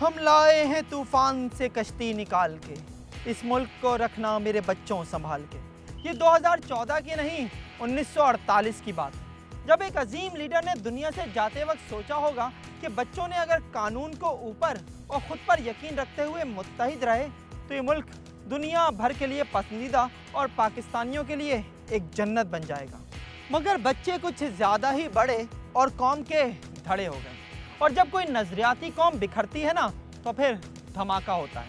हम लाए हैं तूफान से कश्ती निकाल के, इस मुल्क को रखना मेरे बच्चों संभाल के। ये 2014 की नहीं 1948 की बात, जब एक अजीम लीडर ने दुनिया से जाते वक्त सोचा होगा कि बच्चों ने अगर कानून को ऊपर और खुद पर यकीन रखते हुए मुत्तहिद रहे तो ये मुल्क दुनिया भर के लिए पसंदीदा और पाकिस्तानियों के लिए एक जन्नत बन जाएगा। मगर बच्चे कुछ ज़्यादा ही बड़े और कौम के धड़े हो गए, और जब कोई नजरियाती कौम बिखरती है ना तो फिर धमाका होता है।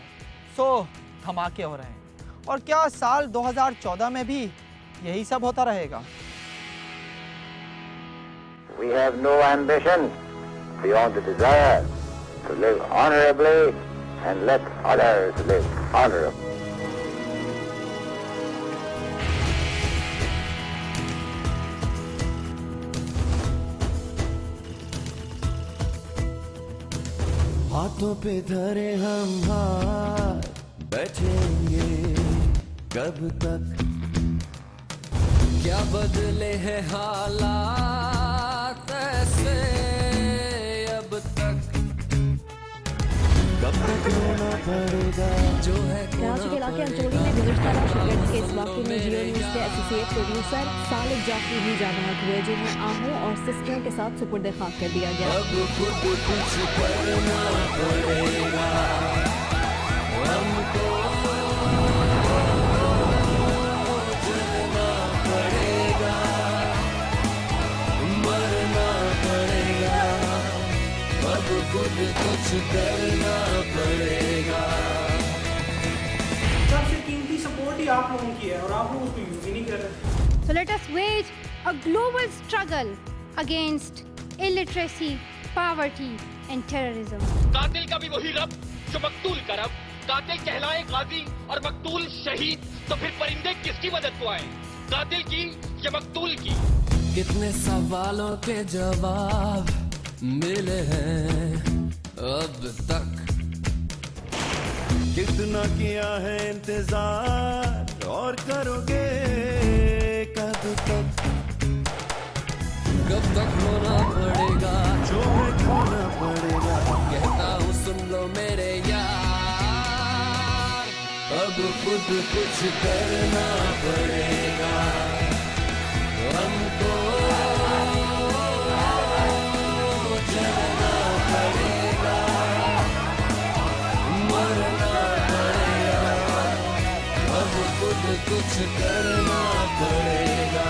सो धमाके हो रहे हैं, और क्या साल 2014 में भी यही सब होता रहेगा? We have no ambition beyond the desire to live honorably and let others live honorably. हाथों पे धरे हम हाथ बैठेंगे कब तक, क्या बदले हैं हालात ऐसे अब तक, कब तक रोना पड़ेगा जो है। कराची के इलाके अंचोली में गुज़श्ता रात शिपयार्ड्स के इस वाक़े में जियो न्यूज़ के एसोसिएट प्रोड्यूसर सालिक जाफरी भी जाँ बहक हुए, जिन्हें आहों और सिस्टरों के साथ सुपुर्द खाक कर दिया गया। अब खुद कुछ करना पड़ेगा हमको, जलना पड़ेगा, मरना पड़ेगा, अब खुद कुछ करना पड़ेगा। सबसे कीमती सपोर्ट ही आप लोगों की है और आप लोग उसको यूज ही नहीं कर रहे। So let us wage a global struggle against illiteracy, poverty and terrorism. कातिल का भी वही रब जो मकतूल का रब, कातिल कहलाए गाजी और मकतूल शहीद, तो फिर परिंदे किसकी मदद को आए, कातिल की या मकतूल की? कितने सवालों के जवाब मिले हैं अब तक, कितना किया है इंतजार और करोगे कब तक, कब तक होना पड़ेगा जो है खोना पड़ेगा, कहता हूँ सुन लो मेरे यार, अब खुद कुछ करना पड़ेगा हमको, जलना पड़ेगा, मरना पड़ेगा, अब खुद कुछ करना पड़ेगा।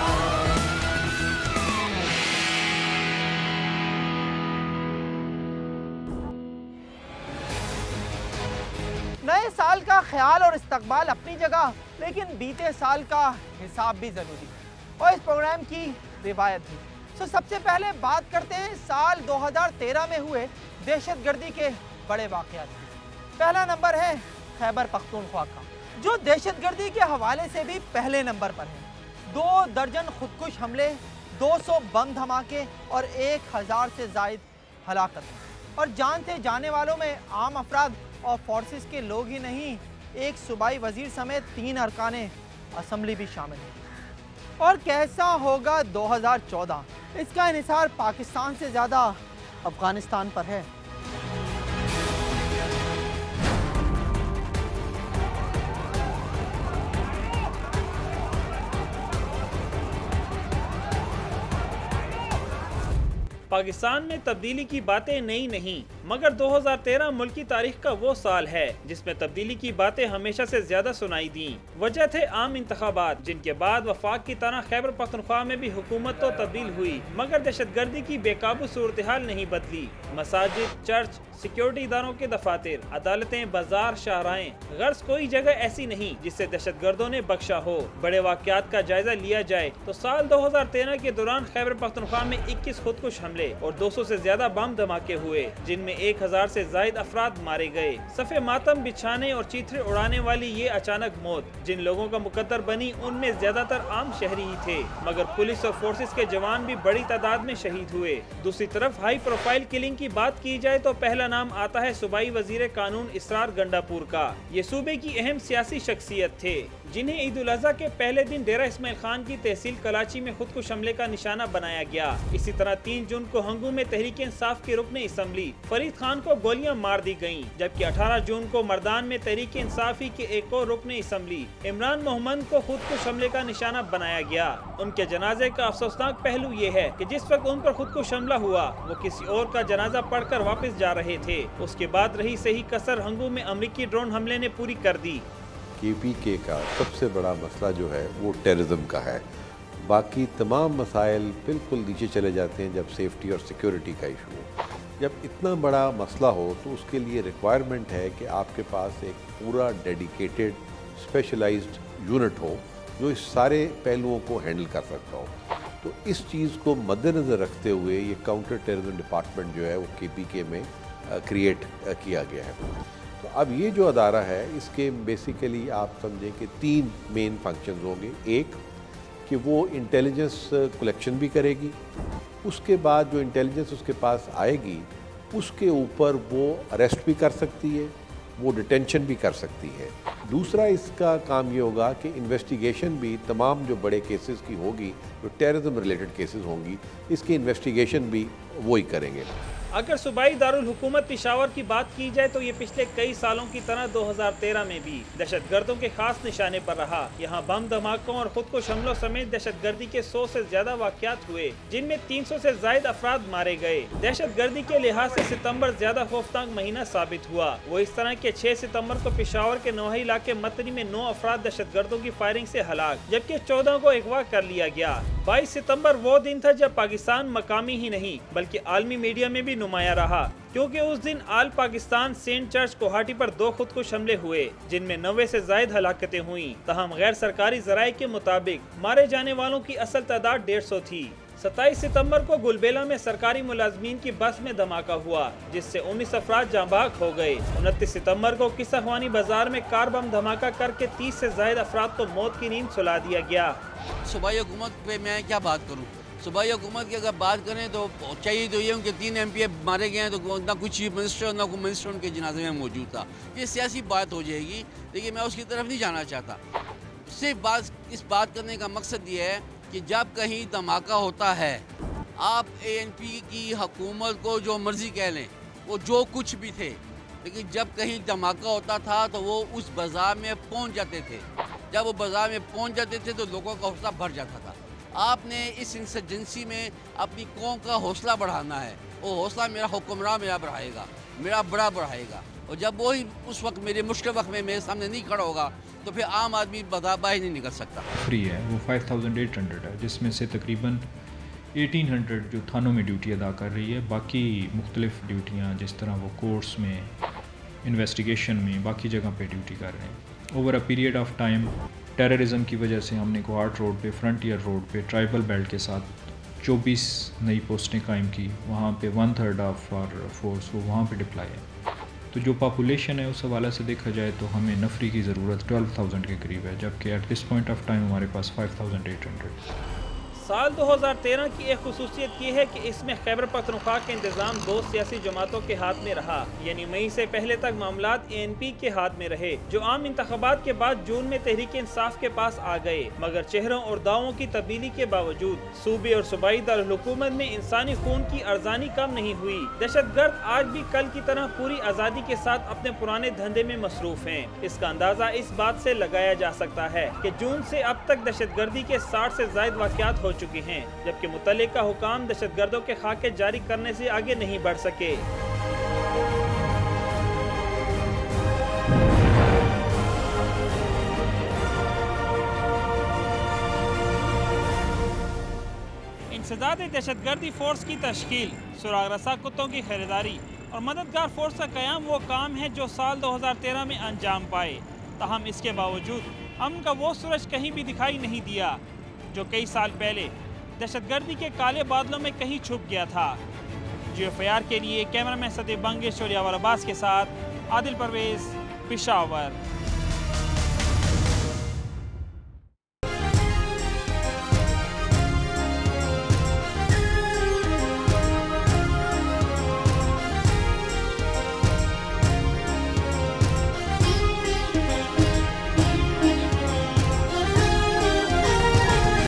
नए साल का ख्याल और इस्तकबाल अपनी जगह, लेकिन बीते साल का हिसाब भी ज़रूरी है और इस प्रोग्राम की रिवायत भी। तो सबसे पहले बात करते हैं साल 2013 में हुए दहशतगर्दी के बड़े वाक़यात की। पहला नंबर है खैबर पख्तूनख्वा का, जो दहशतगर्दी के हवाले से भी पहले नंबर पर है। 2 दर्जन खुदकुश हमले, 200 बम धमाके और 1000 से ज़ायद हलाकत, और जान से जाने वालों में आम अफराद और फोर्सेस के लोग ही नहीं, एक सूबाई वजीर समेत 3 अरकाने असम्बली भी शामिल हैं। और कैसा होगा 2014, इसका इन्हिसार पाकिस्तान से ज़्यादा अफगानिस्तान पर है। पाकिस्तान में तब्दीली की बातें नई नहीं, मगर 2013 मुल्क की तारीख का वो साल है जिसमें तब्दीली की बातें हमेशा से ज्यादा सुनाई दी। वजह थे आम इंतखाबात, जिनके बाद वफाक की तरह खैबर पख्तूनख्वा में भी हुकूमत तो तब्दील हुई, मगर दहशतगर्दी की बेकाबू सूरत हाल नहीं बदली। मसाजिद, चर्च, सिक्योरिटी इदारों के दफातर, अदालतें, बाजार, शाहराएं, गर्ज कोई जगह ऐसी नहीं जिससे दहशतगर्दों ने बख्शा हो। बड़े वाक़यात का जायजा लिया जाए तो साल 2013 के दौरान खैबर पख्तूनख्वा में 21 खुदकुश हमले और 200 से ज्यादा बम धमाके हुए, जिनमें 1000 से ज्यादा अफराद मारे गए। सफ़े मातम बिछाने और चीथड़े उड़ाने वाली ये अचानक मौत जिन लोगों का मुकद्दर बनी, उनमें ज्यादातर आम शहरी ही थे, मगर पुलिस और फोर्सेस के जवान भी बड़ी तादाद में शहीद हुए। दूसरी तरफ हाई प्रोफाइल किलिंग की बात की जाए तो पहला नाम आता है सूबाई वजीर कानून इसरार गंडापुर का। ये सूबे की अहम सियासी शख्सियत थे, जिन्हें ईद उल अज़हा के पहले दिन डेरा इस्माइल खान की तहसील कराची में खुदकुश हमले का निशाना बनाया गया। इसी तरह 3 जून को हंगू में तहरीक इंसाफ के रुकने असम्बली फरीद वलीद खान को गोलियां मार दी गयीं, जबकि 18 जून को मर्दान में तहरीक इंसाफी के एक और रुकन असम्बली इमरान मोहम्मद को खुदकुश हमले का निशाना बनाया गया। उनके जनाजे का अफसोसनाक पहलू ये है कि जिस वक्त उन पर खुदकुश हमला हुआ वो किसी और का जनाजा पढ़कर वापस जा रहे थे। उसके बाद रही सही कसर हंगू में अमरीकी ड्रोन हमले ने पूरी कर दी। KPK का सबसे बड़ा मसला जो है वो टेररिज्म का है। बाकी तमाम मसाइल बिल्कुल नीचे चले जाते हैं जब सेफ्टी और सिक्योरिटी का इशू हो। जब इतना बड़ा मसला हो तो उसके लिए रिक्वायरमेंट है कि आपके पास एक पूरा डेडिकेटेड स्पेशलाइज्ड यूनिट हो जो इस सारे पहलुओं को हैंडल कर सकता हो। तो इस चीज़ को मद्देनज़र रखते हुए ये काउंटर टेररिज्म डिपार्टमेंट जो है वो KPK में क्रिएट किया गया है। तो अब ये जो अदारा है इसके बेसिकली आप समझें कि 3 मेन फंक्शंस होंगे। एक कि वो इंटेलिजेंस कलेक्शन भी करेगी, उसके बाद जो इंटेलिजेंस उसके पास आएगी उसके ऊपर वो अरेस्ट भी कर सकती है, वो डिटेंशन भी कर सकती है। दूसरा इसका काम ये होगा कि इन्वेस्टिगेशन भी तमाम जो बड़े केसेस की होगी, जो टेररिज्म रिलेटेड केसेस होंगी, इसकी इन्वेस्टिगेशन भी वो ही करेंगे। अगर सूबाई दारुल हुकूमत पेशावर की बात की जाए तो ये पिछले कई सालों की तरह 2013 में भी दहशतगर्दों के खास निशाने पर रहा। यहाँ बम धमाकों और खुदकुश हमलों समेत दहशतगर्दी के 100 से ज्यादा वाक़यात हुए, जिनमें 300 से ज्यादा अफराद मारे गए। दहशतगर्दी के लिहाज से सितंबर ज्यादा खौफनाक महीना साबित हुआ। वो इस तरह के 6 सितंबर को पेशावर के नवाही इलाके मतनी में 9 अफराद दहशतगर्दों की फायरिंग से हलाक, जबकि 14 को अगवा कर लिया गया। 22 सितंबर वो दिन था जब पाकिस्तान मकामी ही नहीं बल्कि आलमी मीडिया में भी नुमाया रहा, क्योंकि उस दिन आल पाकिस्तान सेंट चर्च गुवाहाटी पर 2 खुदकुश हमले हुए, जिनमें 90 से ज्यादा हलाकतें हुई। तहम गैर सरकारी जराये के मुताबिक मारे जाने वालों की असल तादाद 150 थी। 27 सितंबर को गुलबेला में सरकारी मुलाजमीन की बस में धमाका हुआ, जिससे 19 अफराद जांबाक हो गए। 29 सितंबर को किसाख्वानी बाजार में कार बम धमाका करके 30 से ज्यादा अफराद को मौत की नींद सुला दिया गया। सूबाई हुकूमत पे मैं क्या बात करूँ। सूबाई हुकूमत की अगर बात करें तो चाहिए तो ये उनके 3 MPA मारे गए हैं, तो ना कोई चीफ मिनिस्टर ना कोई मिनिस्टर उनके जनाजे में मौजूद था। ये सियासी बात हो जाएगी, लेकिन मैं उसकी तरफ नहीं जाना चाहता। सिर्फ इस बात करने का मकसद ये है कि जब कहीं धमाका होता है, आप ANP की हुकूमत को जो मर्जी कह लें, वो जो कुछ भी थे, लेकिन जब कहीं धमाका होता था तो वो उस बाज़ार में पहुंच जाते थे। जब वो बाज़ार में पहुंच जाते थे तो लोगों का हौसला भर जाता था। आपने इस इंसर्जेंसी में अपनी कौम का हौसला बढ़ाना है। वो हौसला मेरा हुक्मरान मेरा बढ़ाएगा, मेरा बड़ा बढ़ाएगा। और जब वो ही उस वक्त मेरे मुश्किल वक्त में मेरे सामने नहीं खड़ा होगा तो फिर आम आदमी बाहर नहीं निकल सकता। फ्री है वो 5800 है, जिसमें से तकरीबन 1800 जो थानों में ड्यूटी अदा कर रही है। बाकी मुख्तलिफ ड्यूटियाँ जिस तरह वो कोर्ट्स में, इन्वेस्टिगेशन में, बाकी जगह पे ड्यूटी कर रहे हैं। Over a period of time terrorism की वजह से हमने गुवाहाट रोड पे, फ्रंटियर रोड पे ट्राइबल बेल्ट के साथ 24 नई पोस्टें कायम की। वहाँ पे 1/3 ऑफ आवर फोर्स वो वहाँ पे डिप्लाई है। तो जो पॉपुलेशन है उस हवाले से देखा जाए तो हमें नफरी की ज़रूरत 12,000 के करीब है, जबकि at this point of time हमारे पास 5,800। साल 2013 की एक खुसूसियत ये है कि इसमें खैबर पख्तूनख्वा के इंतजाम 2 सियासी जमातों के हाथ में रहा, यानी मई से पहले तक मामलात ANP के हाथ में रहे, जो आम इंतखाबात के बाद जून में तहरीक इंसाफ के पास आ गए। मगर चेहरों और दावों की तब्दीली के बावजूद सूबे और सूबाई दारुल हुकूमत में इंसानी खून की अर्जानी कम नहीं हुई। दहशतगर्द आज भी कल की तरह पूरी आज़ादी के साथ अपने पुराने धंधे में मसरूफ हैं। इसका अंदाजा इस बात से लगाया जा सकता है कि जून से अब तक दहशतगर्दी के 60 से ज्यादा वाक़यात हो चुके हैं, जबकि मुतल्लिका हुकाम दहशतगर्दों के खाके जारी करने से आगे नहीं बढ़ सके। इंसदाद दहशतगर्दी फोर्स की तश्कील, सुराग रसा कुत्तों की खरीदारी और मददगार फोर्स का क़याम वो काम है जो साल 2013 में अंजाम पाए। ताहम इसके बावजूद अमन का वो सूरज कहीं भी दिखाई नहीं दिया जो कई साल पहले दहशतगर्दी के काले बादलों में कहीं छुप गया था। GFIR के लिए कैमरामैन सदीब बंगेश और यावर अब्बास के साथ आदिल परवेज, पेशावर।